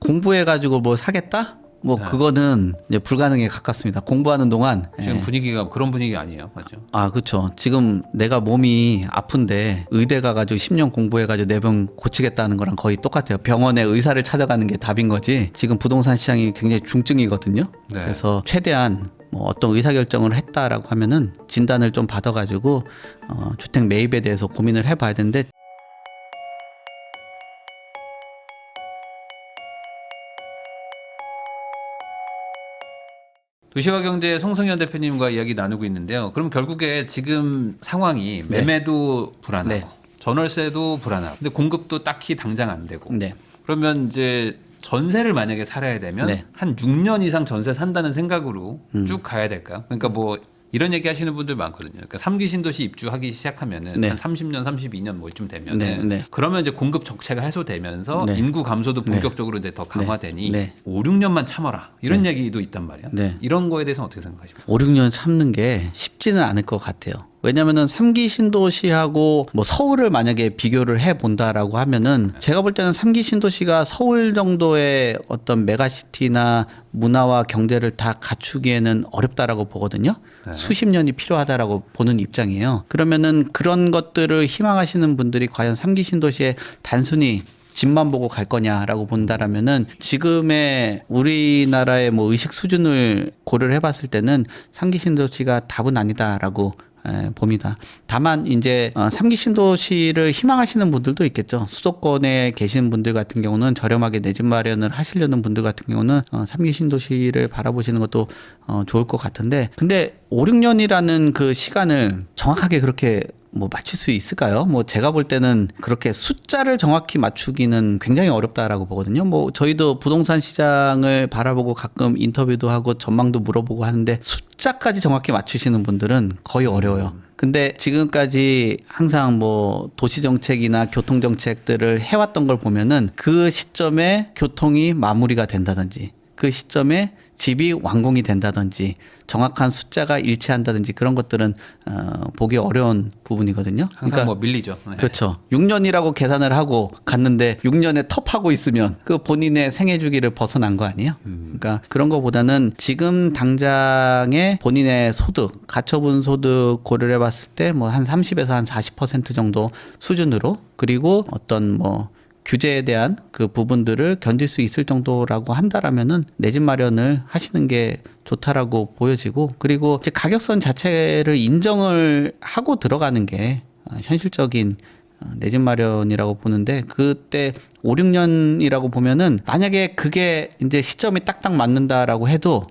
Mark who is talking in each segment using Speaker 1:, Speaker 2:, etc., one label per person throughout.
Speaker 1: 공부해가지고 뭐 사겠다? 뭐
Speaker 2: 네.
Speaker 1: 그거는 이제 불가능에 가깝습니다. 공부하는 동안
Speaker 2: 지금 분위기가 그런 분위기 아니에요, 맞죠?
Speaker 1: 그렇죠. 지금 내가 몸이 아픈데 의대 가가지고 10년 공부해가지고 내 병 고치겠다는 거랑 거의 똑같아요. 병원에 의사를 찾아가는 게 답인 거지. 지금 부동산 시장이 굉장히 중증이거든요.
Speaker 2: 네.
Speaker 1: 그래서 최대한 뭐 어떤 의사결정을 했다라고 하면은 진단을 좀 받아가지고 주택 매입에 대해서 고민을 해봐야 되는데
Speaker 2: 도시화경제 송승현 대표님과 이야기 나누고 있는데요. 그럼 결국에 지금 상황이
Speaker 1: 네.
Speaker 2: 매매도 불안하고
Speaker 1: 네.
Speaker 2: 전월세도 불안하고 근데 공급도 딱히 당장 안 되고
Speaker 1: 네.
Speaker 2: 그러면 이제 전세를 만약에 살아야 되면
Speaker 1: 네.
Speaker 2: 한 6년 이상 전세 산다는 생각으로 쭉 가야 될까요? 그러니까 뭐 이런 얘기 하시는 분들 많거든요. 그러니까 3기 신도시 입주하기 시작하면은
Speaker 1: 네.
Speaker 2: 한 30년, 32년 뭐 이쯤 되면은
Speaker 1: 네, 네.
Speaker 2: 그러면 이제 공급 적체가 해소되면서
Speaker 1: 네.
Speaker 2: 인구 감소도
Speaker 1: 네.
Speaker 2: 본격적으로 이제 더 강화되니
Speaker 1: 네.
Speaker 2: 5, 6년만 참아라. 이런 얘기도 있단 말이야.
Speaker 1: 네.
Speaker 2: 이런 거에 대해서는 어떻게 생각하십니까?
Speaker 1: 5, 6년 참는 게 쉽지는 않을 것 같아요. 왜냐면은 3기 신도시하고 뭐 서울을 만약에 비교를 해 본다라고 하면은 제가 볼 때는 3기 신도시가 서울 정도의 어떤 메가시티나 문화와 경제를 다 갖추기에는 어렵다라고 보거든요.
Speaker 2: 네.
Speaker 1: 수십 년이 필요하다라고 보는 입장이에요. 그러면은 그런 것들을 희망하시는 분들이 과연 3기 신도시에 단순히 집만 보고 갈 거냐라고 본다라면은 지금의 우리나라의 뭐 의식 수준을 고려를 해봤을 때는 3기 신도시가 답은 아니다라고 봅니다. 다만 이제 3기 신도시를 희망하시는 분들도 있겠죠. 수도권에 계신 분들 같은 경우는 저렴하게 내 집 마련을 하시려는 분들 같은 경우는 3기 신도시를 바라보시는 것도 좋을 것 같은데 근데 5, 6년이라는 그 시간을 정확하게 그렇게 뭐 맞출 수 있을까요? 뭐 제가 볼 때는 그렇게 숫자를 정확히 맞추기는 굉장히 어렵다라고 보거든요. 뭐 저희도 부동산 시장을 바라보고 가끔 인터뷰도 하고 전망도 물어보고 하는데 숫자까지 정확히 맞추시는 분들은 거의 어려워요. 근데 지금까지 항상 뭐 도시 정책이나 교통 정책들을 해왔던 걸 보면은 그 시점에 교통이 마무리가 된다든지 그 시점에 집이 완공이 된다든지 정확한 숫자가 일치한다든지 그런 것들은 보기 어려운 부분이거든요.
Speaker 2: 항상
Speaker 1: 그러니까
Speaker 2: 뭐 밀리죠. 네.
Speaker 1: 그렇죠. 6년이라고 계산을 하고 갔는데 6년에 텁하고 있으면 그 본인의 생애 주기를 벗어난 거 아니에요? 그러니까 그런 거보다는 지금 당장의 본인의 소득, 가처분 소득 고려를 해봤을 때 뭐 한 30에서 한 40% 정도 수준으로 그리고 어떤 뭐 규제에 대한 그 부분들을 견딜 수 있을 정도라고 한다라면은 내 집 마련을 하시는 게 좋다라고 보여지고 그리고 이제 가격선 자체를 인정을 하고 들어가는 게 현실적인 내 집 마련이라고 보는데 그때 5, 6년이라고 보면은 만약에 그게 이제 시점이 딱딱 맞는다라고 해도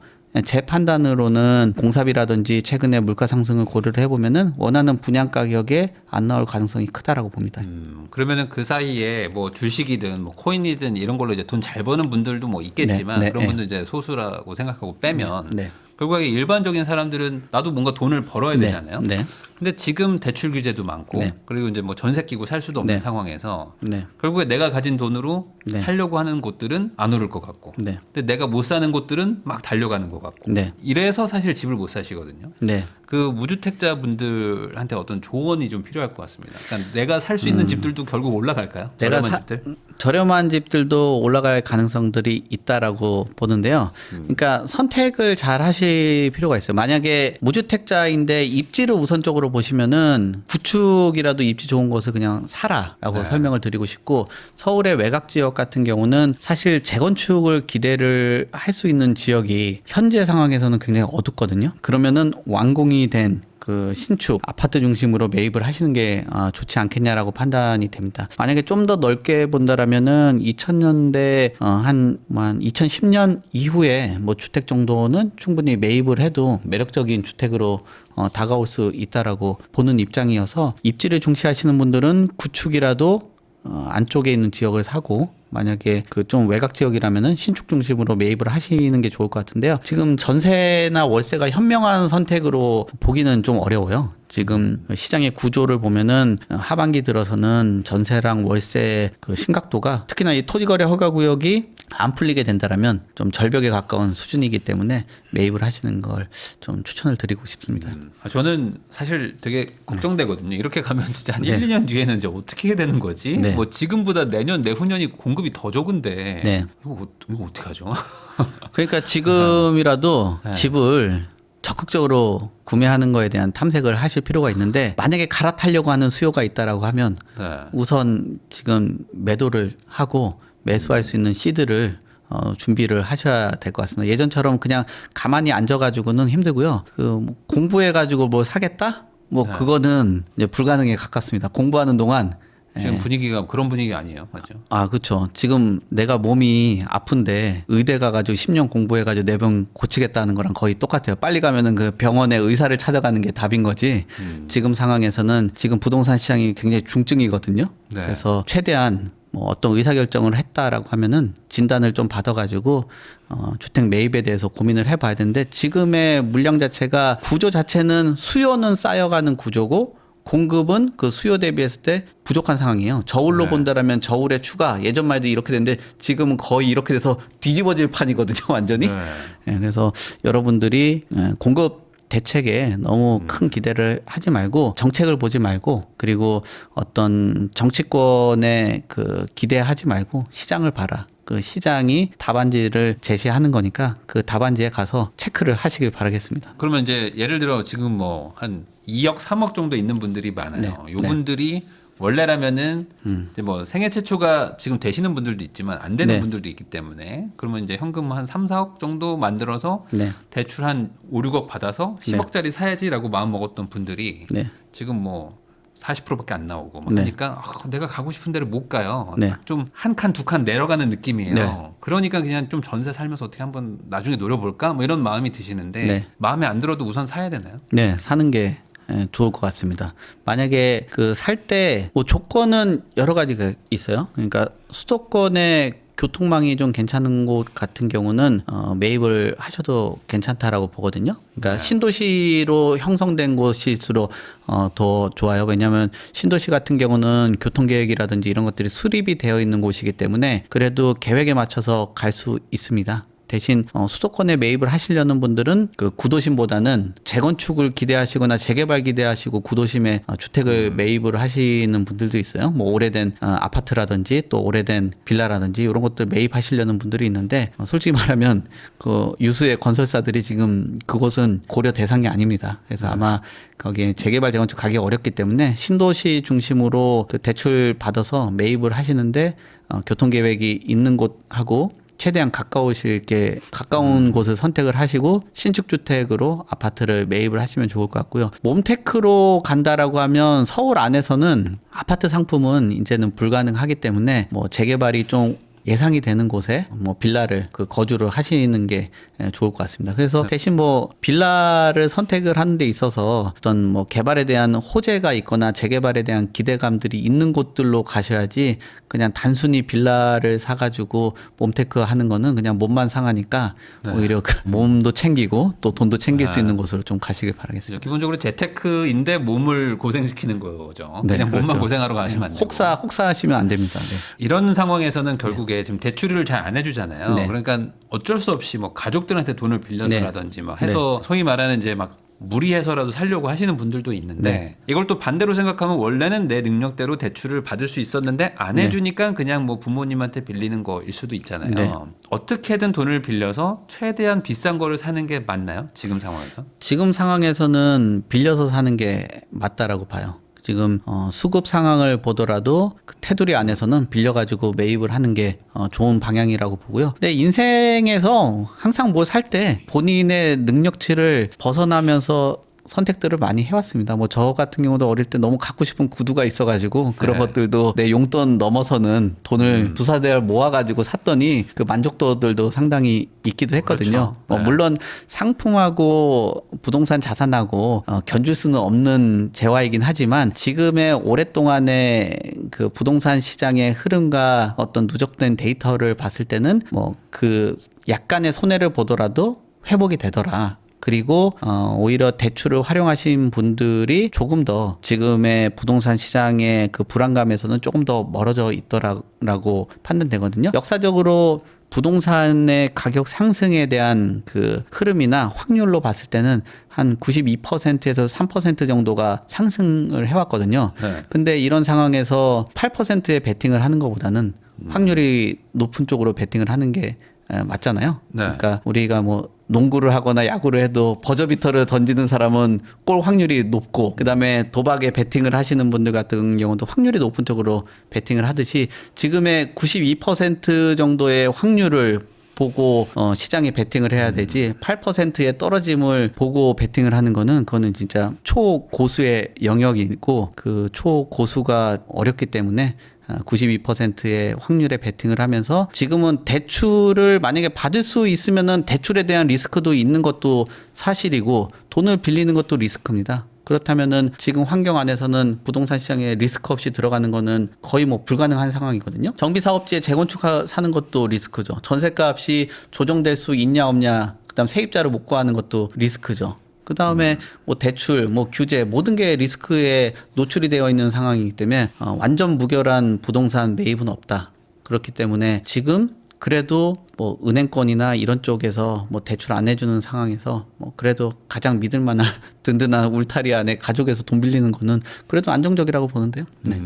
Speaker 1: 제 판단으로는 공사비라든지 최근에 물가 상승을 고려를 해보면은 원하는 분양 가격에 안 나올 가능성이 크다라고 봅니다.
Speaker 2: 그러면은 그 사이에 뭐 주식이든 뭐 코인이든 이런 걸로 이제 돈 잘 버는 분들도 뭐 있겠지만
Speaker 1: 네, 네,
Speaker 2: 그런
Speaker 1: 네.
Speaker 2: 분들 이제 소수라고 생각하고 빼면
Speaker 1: 네.
Speaker 2: 결국에 일반적인 사람들은 나도 뭔가 돈을 벌어야
Speaker 1: 네,
Speaker 2: 되잖아요.
Speaker 1: 네.
Speaker 2: 근데 지금 대출 규제도 많고
Speaker 1: 네.
Speaker 2: 그리고 이제 뭐 전세 끼고 살 수도 없는
Speaker 1: 네.
Speaker 2: 상황에서
Speaker 1: 네.
Speaker 2: 결국에 내가 가진 돈으로
Speaker 1: 네.
Speaker 2: 살려고 하는 곳들은 안 오를 것 같고
Speaker 1: 네.
Speaker 2: 근데 내가 못 사는 곳들은 막 달려가는 것 같고
Speaker 1: 네.
Speaker 2: 이래서 사실 집을 못 사시거든요.
Speaker 1: 네.
Speaker 2: 그 무주택자 분들한테 어떤 조언이 좀 필요할 것 같습니다. 그러니까 내가 살 수 있는 집들도 결국 올라갈까요?
Speaker 1: 내가
Speaker 2: 저렴한 집들?
Speaker 1: 저렴한 집들도 올라갈 가능성들이 있다라고 보는데요. 그러니까 선택을 잘 하실 필요가 있어요. 만약에 무주택자인데 입지를 우선적으로 보시면은 구축이라도 입지 좋은 곳을 그냥 사라라고
Speaker 2: 네.
Speaker 1: 설명을 드리고 싶고 서울의 외곽 지역 같은 경우는 사실 재건축을 기대를 할 수 있는 지역이 현재 상황에서는 굉장히 어둡거든요. 그러면은 완공이 된 그 신축 아파트 중심으로 매입을 하시는 게 좋지 않겠냐라고 판단이 됩니다. 만약에 좀 더 넓게 본다라면은 2000년대 한 2010년 이후에 뭐 주택 정도는 충분히 매입을 해도 매력적인 주택으로 다가올 수 있다라고 보는 입장이어서 입지를 중시하시는 분들은 구축이라도 안쪽에 있는 지역을 사고 만약에 그 좀 외곽 지역이라면은 신축 중심으로 매입을 하시는 게 좋을 것 같은데요. 지금 전세나 월세가 현명한 선택으로 보기는 좀 어려워요. 지금 시장의 구조를 보면은 하반기 들어서는 전세랑 월세 그 심각도가 특히나 이 토지거래 허가구역이 안 풀리게 된다라면 좀 절벽에 가까운 수준이기 때문에 매입을 하시는 걸 좀 추천을 드리고 싶습니다.
Speaker 2: 저는 사실 되게 걱정되거든요. 이렇게 가면 진짜 한
Speaker 1: 네.
Speaker 2: 1, 2년 뒤에는 이제 어떻게 해야 되는 거지?
Speaker 1: 네.
Speaker 2: 뭐 지금보다 내년, 내후년이 공급이 더 적은데
Speaker 1: 네.
Speaker 2: 이거 어떻게 하죠?
Speaker 1: 그러니까 지금이라도
Speaker 2: 네.
Speaker 1: 집을 적극적으로 구매하는 거에 대한 탐색을 하실 필요가 있는데 만약에 갈아타려고 하는 수요가 있다라고 하면
Speaker 2: 네.
Speaker 1: 우선 지금 매도를 하고 매수할 수 있는 시드를 준비를 하셔야 될 것 같습니다. 예전처럼 그냥 가만히 앉아가지고는 힘들고요. 그 공부해가지고 뭐 사겠다? 뭐
Speaker 2: 네.
Speaker 1: 그거는 이제 불가능에 가깝습니다. 공부하는 동안
Speaker 2: 지금 분위기가 그런 분위기 아니에요, 맞죠?
Speaker 1: 아, 그렇죠. 지금 내가 몸이 아픈데 의대 가가지고 10년 공부해가지고 내 병 고치겠다는 거랑 거의 똑같아요. 빨리 가면은 그 병원에 의사를 찾아가는 게 답인 거지. 지금 상황에서는 지금 부동산 시장이 굉장히 중증이거든요.
Speaker 2: 네.
Speaker 1: 그래서 최대한 뭐 어떤 의사결정을 했다라고 하면은 진단을 좀 받아가지고 주택 매입에 대해서 고민을 해봐야 되는데 지금의 물량 자체가 구조 자체는 수요는 쌓여가는 구조고 공급은 그 수요 대비했을 때 부족한 상황이에요. 저울로
Speaker 2: 네.
Speaker 1: 본다라면 저울의 추가 예전만 해도 이렇게 됐는데 지금은 거의 이렇게 돼서 뒤집어질 판이거든요. 완전히.
Speaker 2: 네.
Speaker 1: 예, 그래서 여러분들이 공급 대책에 너무 큰 기대를 하지 말고 정책을 보지 말고 그리고 어떤 정치권에 그 기대하지 말고 시장을 봐라. 그 시장이 답안지를 제시하는 거니까 그 답안지에 가서 체크를 하시길 바라겠습니다.
Speaker 2: 그러면 이제 예를 들어 지금 뭐 한 2억, 3억 정도 있는 분들이 많아요.
Speaker 1: 네.
Speaker 2: 요 분들이 원래라면은 이제 뭐 생애 최초가 지금 되시는 분들도 있지만 안 되는
Speaker 1: 네.
Speaker 2: 분들도 있기 때문에 그러면 이제 현금 한 3, 4억 정도 만들어서
Speaker 1: 네.
Speaker 2: 대출 한 5, 6억 받아서 10억짜리 사야지라고 마음 먹었던 분들이
Speaker 1: 네.
Speaker 2: 지금 뭐 40%밖에 안 나오고 막
Speaker 1: 네.
Speaker 2: 하니까 내가 가고 싶은 데를 못 가요.
Speaker 1: 네.
Speaker 2: 좀 한 칸, 두 칸 내려가는 느낌이에요.
Speaker 1: 네.
Speaker 2: 그러니까 그냥 좀 전세 살면서 어떻게 한번 나중에 노려볼까? 뭐 이런 마음이 드시는데
Speaker 1: 네.
Speaker 2: 마음에 안 들어도 우선 사야 되나요?
Speaker 1: 네, 사는 게 좋을 것 같습니다. 만약에 그 살 때 뭐 조건은 여러 가지가 있어요. 그러니까 수도권의 교통망이 좀 괜찮은 곳 같은 경우는 매입을 하셔도 괜찮다라고 보거든요. 그러니까 신도시로 형성된 곳일수록 더 좋아요. 왜냐하면 신도시 같은 경우는 교통계획이라든지 이런 것들이 수립이 되어 있는 곳이기 때문에 그래도 계획에 맞춰서 갈 수 있습니다. 대신 수도권에 매입을 하시려는 분들은 그 구도심보다는 재건축을 기대하시거나 재개발 기대하시고 구도심에 주택을 매입을 하시는 분들도 있어요. 뭐 오래된 아파트라든지 또 오래된 빌라라든지 이런 것들 매입하시려는 분들이 있는데 솔직히 말하면 그 유수의 건설사들이 지금 그곳은 고려 대상이 아닙니다. 그래서 아마 거기에 재개발 재건축 가기 어렵기 때문에 신도시 중심으로 그 대출 받아서 매입을 하시는데 교통계획이 있는 곳하고 최대한 가까운 곳을 선택을 하시고 신축주택으로 아파트를 매입을 하시면 좋을 것 같고요. 몬테크로 간다라고 하면 서울 안에서는 아파트 상품은 이제는 불가능하기 때문에 뭐 재개발이 좀 예상이 되는 곳에 뭐 빌라를 그 거주를 하시는 게 좋을 것 같습니다. 그래서 대신 뭐 빌라를 선택을 하는 데 있어서 어떤 뭐 개발에 대한 호재가 있거나 재개발에 대한 기대감들이 있는 곳들로 가셔야지 그냥 단순히 빌라를 사가지고 몬테크 하는 거는 그냥 몸만 상하니까 오히려 그 몸도 챙기고 또 돈도 챙길 수 있는 곳으로 좀 가시길 바라겠습니다.
Speaker 2: 기본적으로 재테크인데 몸을 고생시키는 거죠.
Speaker 1: 네,
Speaker 2: 그냥 몸만
Speaker 1: 그렇죠.
Speaker 2: 고생하러 가시면 안 되고.
Speaker 1: 혹사하시면 안 됩니다. 네.
Speaker 2: 이런 상황에서는 결국에 지금 대출을 잘 안 해주잖아요.
Speaker 1: 네.
Speaker 2: 그러니까 어쩔 수 없이 뭐 가족들한테 돈을 빌려서라든지 막
Speaker 1: 네.
Speaker 2: 해서 소위 말하는 이제 막 무리해서라도 살려고 하시는 분들도 있는데
Speaker 1: 네.
Speaker 2: 이걸 또 반대로 생각하면 원래는 내 능력대로 대출을 받을 수 있었는데 안 해주니까 그냥 뭐 부모님한테 빌리는 거일 수도 있잖아요.
Speaker 1: 네.
Speaker 2: 어떻게든 돈을 빌려서 최대한 비싼 거를 사는 게 맞나요? 지금 상황에서?
Speaker 1: 지금 상황에서는 빌려서 사는 게 맞다라고 봐요. 지금 수급 상황을 보더라도 그 테두리 안에서는 빌려가지고 매입을 하는 게 좋은 방향이라고 보고요. 근데 인생에서 항상 뭐 살 때 본인의 능력치를 벗어나면서 선택들을 많이 해왔습니다. 뭐 저 같은 경우도 어릴 때 너무 갖고 싶은 구두가 있어가지고 그런
Speaker 2: 네.
Speaker 1: 것들도 내 용돈 넘어서는 돈을 두사 대를 모아가지고 샀더니 그 만족도들도 상당히 있기도 했거든요.
Speaker 2: 그렇죠. 네.
Speaker 1: 물론 상품하고 부동산 자산하고 견줄 수는 없는 재화이긴 하지만 지금의 오랫동안의 그 부동산 시장의 흐름과 어떤 누적된 데이터를 봤을 때는 뭐 그 약간의 손해를 보더라도 회복이 되더라. 그리고 오히려 대출을 활용하신 분들이 조금 더 지금의 부동산 시장의 그 불안감에서는 조금 더 멀어져 있더라고 판단되거든요. 역사적으로 부동산의 가격 상승에 대한 그 흐름이나 확률로 봤을 때는 한 92%에서 3% 정도가 상승을 해왔거든요.
Speaker 2: 네.
Speaker 1: 근데 이런 상황에서 8%의 베팅을 하는 것보다는 확률이 높은 쪽으로 베팅을 하는 게 맞잖아요.
Speaker 2: 네.
Speaker 1: 그러니까 우리가 뭐 농구를 하거나 야구를 해도 버저비터를 던지는 사람은 골 확률이 높고 그다음에 도박에 베팅을 하시는 분들 같은 경우도 확률이 높은 쪽으로 베팅을 하듯이 지금의 92% 정도의 확률을 보고 시장에 베팅을 해야 되지 8%의 떨어짐을 보고 베팅을 하는 거는 그거는 진짜 초고수의 영역이고 그 초고수가 어렵기 때문에 92%의 확률에 베팅을 하면서 지금은 대출을 만약에 받을 수 있으면은 대출에 대한 리스크도 있는 것도 사실이고 돈을 빌리는 것도 리스크입니다. 그렇다면은 지금 환경 안에서는 부동산 시장에 리스크 없이 들어가는 거는 거의 뭐 불가능한 상황이거든요. 정비 사업지에 재건축 사는 것도 리스크죠. 전세값이 조정될 수 있냐 없냐, 그다음 세입자를 못 구하는 것도 리스크죠. 그 다음에 뭐 대출, 뭐 규제 모든 게 리스크에 노출이 되어 있는 상황이기 때문에 완전 무결한 부동산 매입은 없다. 그렇기 때문에 지금 그래도 뭐 은행권이나 이런 쪽에서 뭐 대출 안 해주는 상황에서 뭐 그래도 가장 믿을 만한 든든한 울타리 안에 가족에서 돈 빌리는 거는 그래도 안정적이라고 보는데요. 네.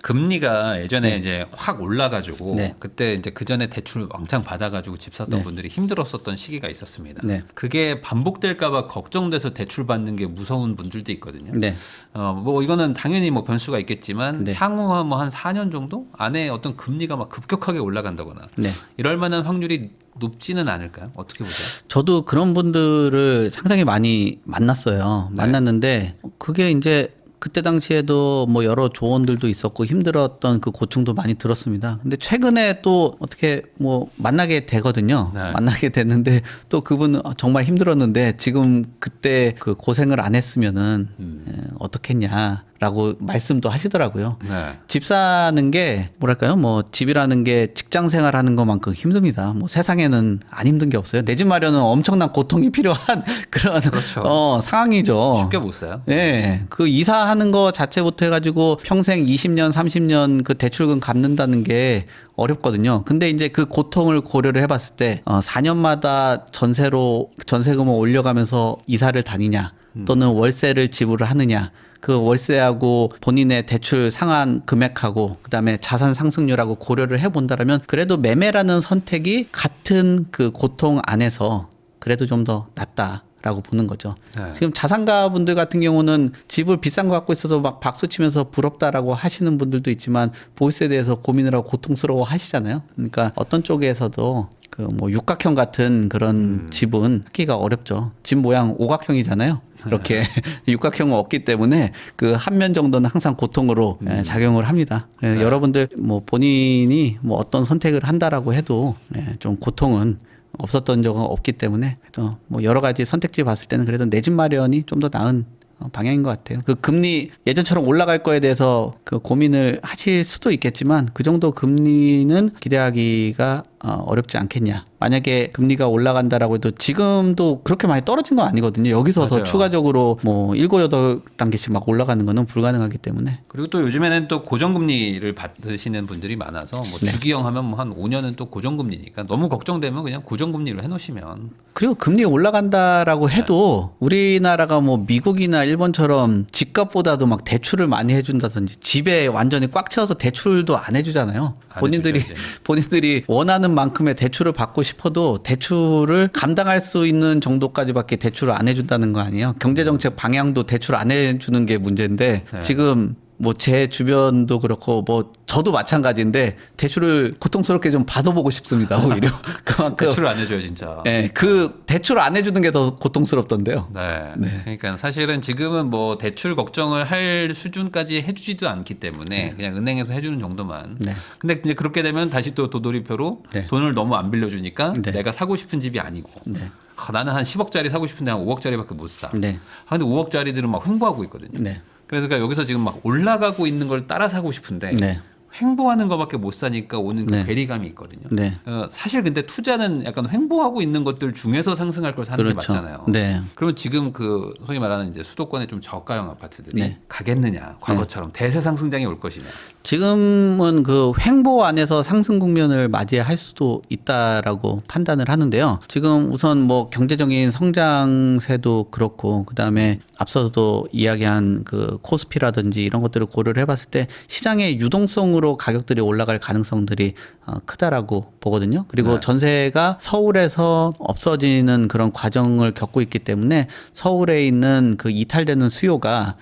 Speaker 2: 금리가 예전에
Speaker 1: 네.
Speaker 2: 이제 확 올라가지고
Speaker 1: 네.
Speaker 2: 그때 이제 그 전에 대출 왕창 받아가지고 집 샀던
Speaker 1: 네.
Speaker 2: 분들이 힘들었었던 시기가 있었습니다.
Speaker 1: 네.
Speaker 2: 그게 반복될까봐 걱정돼서 대출 받는 게 무서운 분들도 있거든요.
Speaker 1: 네.
Speaker 2: 뭐 이거는 당연히 뭐 변수가 있겠지만
Speaker 1: 네.
Speaker 2: 향후 뭐 한 4년 정도 안에 어떤 금리가 막 급격하게 올라간다거나
Speaker 1: 네.
Speaker 2: 이럴 만한 확률이 높지는 않을까요? 어떻게 보세요?
Speaker 1: 저도 그런 분들을 상당히 많이 만났어요.
Speaker 2: 네.
Speaker 1: 만났는데 그게 이제 그때 당시에도 뭐 여러 조언들도 있었고 힘들었던 그 고충도 많이 들었습니다. 근데 최근에 또 어떻게 뭐 만나게 되거든요.
Speaker 2: 네.
Speaker 1: 만나게 됐는데 또 그분은 정말 힘들었는데 지금 그때 그 고생을 안 했으면은 어떻겠냐라고 말씀도 하시더라고요.
Speaker 2: 네.
Speaker 1: 집 사는 게 뭐랄까요? 뭐 집이라는 게 직장 생활하는 것만큼 힘듭니다. 뭐 세상에는 안 힘든 게 없어요. 내 집 마련은 엄청난 고통이 필요한 그런
Speaker 2: 그렇죠.
Speaker 1: 상황이죠.
Speaker 2: 쉽게 못 사요.
Speaker 1: 예, 그 이사하는 거 자체부터 해가지고 평생 20년, 30년 그 대출금 갚는다는 게 어렵거든요. 근데 이제 그 고통을 고려를 해봤을 때 4년마다 전세금을 올려가면서 이사를 다니냐, 또는 월세를 지불을 하느냐. 그 월세하고 본인의 대출 상환 금액하고 그다음에 자산 상승률하고 고려를 해본다라면 그래도 매매라는 선택이 같은 그 고통 안에서 그래도 좀 더 낫다라고 보는 거죠.
Speaker 2: 네.
Speaker 1: 지금 자산가 분들 같은 경우는 집을 비싼 거 갖고 있어서 막 박수 치면서 부럽다라고 하시는 분들도 있지만 보유세에 대해서 고민을 하고 고통스러워 하시잖아요. 그러니까 어떤 쪽에서도 그 뭐 육각형 같은 그런 집은 하기가 어렵죠. 집 모양 오각형이잖아요. 이렇게 육각형은 없기 때문에 그 한 면 정도는 항상 고통으로 작용을 합니다. 그래서 여러분들 뭐 본인이 뭐 어떤 선택을 한다라고 해도 좀 고통은 없었던 적은 없기 때문에 또 뭐 여러 가지 선택지 봤을 때는 그래도 내 집 마련이 좀 더 나은 방향인 것 같아요. 그 금리 예전처럼 올라갈 거에 대해서 그 고민을 하실 수도 있겠지만 그 정도 금리는 기대하기가 어렵지 않겠냐. 만약에 금리가 올라간다라고 해도 지금도 그렇게 많이 떨어진 건 아니거든요. 여기서
Speaker 2: 맞아요.
Speaker 1: 더 추가적으로 뭐 7, 8단계씩 막 올라가는 거는 불가능하기 때문에.
Speaker 2: 그리고 또 요즘에는 또 고정금리를 받으시는 분들이 많아서 뭐
Speaker 1: 네.
Speaker 2: 주기형 하면 뭐 한 5년은 또 고정금리니까 너무 걱정되면 그냥 고정금리로 해놓으시면
Speaker 1: 그리고 금리 올라간다라고 해도 우리나라가 뭐 미국이나 일본처럼 집값보다도 막 대출을 많이 해준다든지 집에 완전히 꽉 채워서 대출도 안 해주잖아요.
Speaker 2: 안
Speaker 1: 본인들이
Speaker 2: 해주죠, 이제.
Speaker 1: 본인들이 원하는 만큼의 대출을 받고 싶어도 대출을 감당할 수 있는 정도까지밖에 대출을 안 해준다는 거 아니에요. 경제정책 방향도 대출 안 해주는 게 문제인데
Speaker 2: 네.
Speaker 1: 지금 뭐 제 주변도 그렇고 뭐 저도 마찬가지인데 대출을 고통스럽게 좀 받아보고 싶습니다. 오히려 그만큼
Speaker 2: 대출을 안 해줘요 진짜.
Speaker 1: 네, 그 대출을 안 해주는 게 더 고통스럽던데요.
Speaker 2: 네.
Speaker 1: 네.
Speaker 2: 그러니까 사실은 지금은 뭐 대출 걱정을 할 수준까지 해주지도 않기 때문에 그냥 은행에서 해주는 정도만.
Speaker 1: 네.
Speaker 2: 근데 이제 그렇게 되면 다시 또 도돌이표로
Speaker 1: 네.
Speaker 2: 돈을 너무 안 빌려주니까
Speaker 1: 네.
Speaker 2: 내가 사고 싶은 집이 아니고.
Speaker 1: 네.
Speaker 2: 나는 한 10억짜리 사고 싶은데 한 5억짜리밖에 못 사.
Speaker 1: 네.
Speaker 2: 근데 5억짜리들은 막 횡보하고 있거든요.
Speaker 1: 네.
Speaker 2: 그래서 그러니까 여기서 지금 막 올라가고 있는 걸 따라 사고 싶은데
Speaker 1: 네.
Speaker 2: 횡보하는 것밖에 못 사니까 오는 그
Speaker 1: 네.
Speaker 2: 괴리감이 있거든요.
Speaker 1: 네.
Speaker 2: 사실 근데 투자는 약간 횡보하고 있는 것들 중에서 상승할 걸 사는 게
Speaker 1: 그렇죠.
Speaker 2: 맞잖아요.
Speaker 1: 네.
Speaker 2: 그러면 지금 그 소위 말하는 이제 수도권의 좀 저가형 아파트들이
Speaker 1: 네.
Speaker 2: 가겠느냐, 과거처럼 대세 상승장이 올 것이냐.
Speaker 1: 지금은 그 횡보 안에서 상승 국면을 맞이할 수도 있다라고 판단을 하는데요. 지금 우선 뭐 경제적인 성장세도 그렇고 그다음에 앞서도 이야기한 그 코스피라든지 이런 것들을 고려를 해봤을 때 시장의 유동성으로 가격들이 올라갈 가능성들이 크다라고 보거든요. 그리고
Speaker 2: 네.
Speaker 1: 전세가 서울에서 없어지는 그런 과정을 겪고 있기 때문에 서울에 있는 그 이탈되는 수요가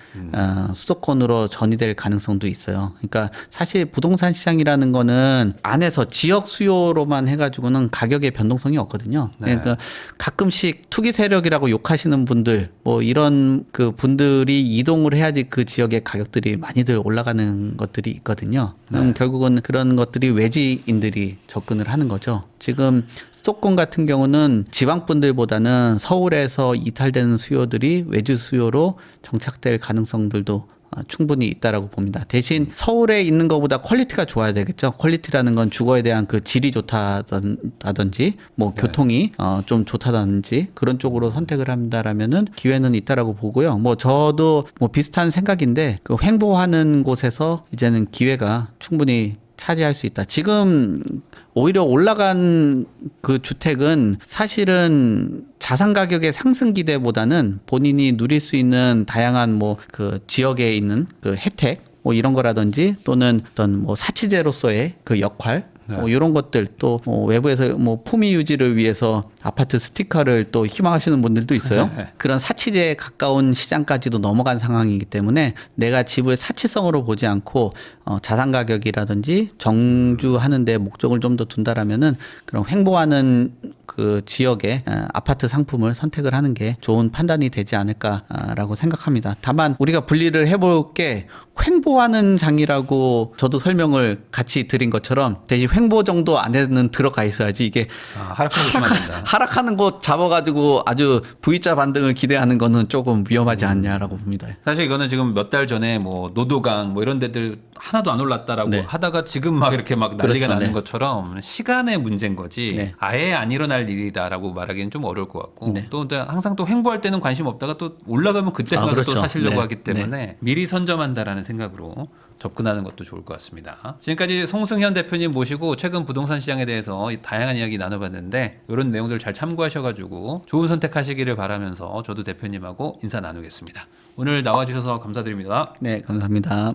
Speaker 1: 수도권으로 전이될 가능성도 있어요. 그러니까 사실 부동산 시장이라는 거는 안에서 지역 수요로만 해가지고는 가격의 변동성이 없거든요.
Speaker 2: 네.
Speaker 1: 그러니까 가끔씩 투기 세력이라고 욕하시는 분들 뭐 이런 그 분들이 이동을 해야지 그 지역의 가격들이 많이들 올라가는 것들이 있거든요. 그럼 결국은 그런 것들이 외지인들이 접근을 하는 거죠. 지금 수도권 같은 경우는 지방 분들보다는 서울에서 이탈되는 수요들이 외주 수요로 정착될 가능성들도 충분히 있다라고 봅니다. 대신 서울에 있는 것보다 퀄리티가 좋아야 되겠죠. 퀄리티라는 건 주거에 대한 그 질이 좋다든지 뭐 교통이 좀 좋다든지 그런 쪽으로 선택을 한다라면은 기회는 있다라고 보고요. 뭐 저도 뭐 비슷한 생각인데 그 횡보하는 곳에서 이제는 기회가 충분히 차지할 수 있다. 지금 오히려 올라간 그 주택은 사실은 자산 가격의 상승 기대보다는 본인이 누릴 수 있는 다양한 뭐 그 지역에 있는 그 혜택 뭐 이런 거라든지 또는 어떤 뭐 사치제로서의 그 역할 뭐 이런 것들 또 외부에서 뭐 품위 유지를 위해서 아파트 스티커를 또 희망하시는 분들도 있어요. 그런 사치제에 가까운 시장까지도 넘어간 상황이기 때문에 내가 집을 사치성으로 보지 않고 자산 가격이라든지 정주하는 데 목적을 좀 더 둔다라면은 그런 횡보하는 그 지역의 아파트 상품을 선택을 하는 게 좋은 판단이 되지 않을까라고 생각합니다. 다만 우리가 분리를 해볼 게 횡보하는 장이라고 저도 설명을 같이 드린 것처럼 대신 횡보 정도 안에는 들어가 있어야지 이게
Speaker 2: 하락하고 있으면 안 된다.
Speaker 1: 하락하는 곳 잡아가지고 아주 V자 반등을 기대하는 거는 조금 위험하지 않냐라고 봅니다.
Speaker 2: 사실 이거는 지금 몇 달 전에 뭐 노도강 뭐 이런 데들 하나도 안 올랐다라고
Speaker 1: 네.
Speaker 2: 하다가 지금 막 이렇게 막 난리가
Speaker 1: 그렇죠.
Speaker 2: 나는
Speaker 1: 네.
Speaker 2: 것처럼 시간의 문제인 거지
Speaker 1: 네.
Speaker 2: 아예 안 일어날 일이다라고 말하기는 좀 어려울 것 같고
Speaker 1: 네.
Speaker 2: 또 항상 또 횡보할 때는 관심 없다가 또 올라가면 그때 가서
Speaker 1: 그렇죠.
Speaker 2: 또 사시려고
Speaker 1: 네.
Speaker 2: 하기 때문에 미리 선점한다라는 생각으로 접근하는 것도 좋을 것 같습니다. 지금까지 송승현 대표님 모시고 최근 부동산 시장에 대해서 다양한 이야기 나눠봤는데 이런 내용들 잘 참고하셔가지고 좋은 선택하시기를 바라면서 저도 대표님하고 인사 나누겠습니다. 오늘 나와주셔서 감사드립니다.
Speaker 1: 네, 감사합니다.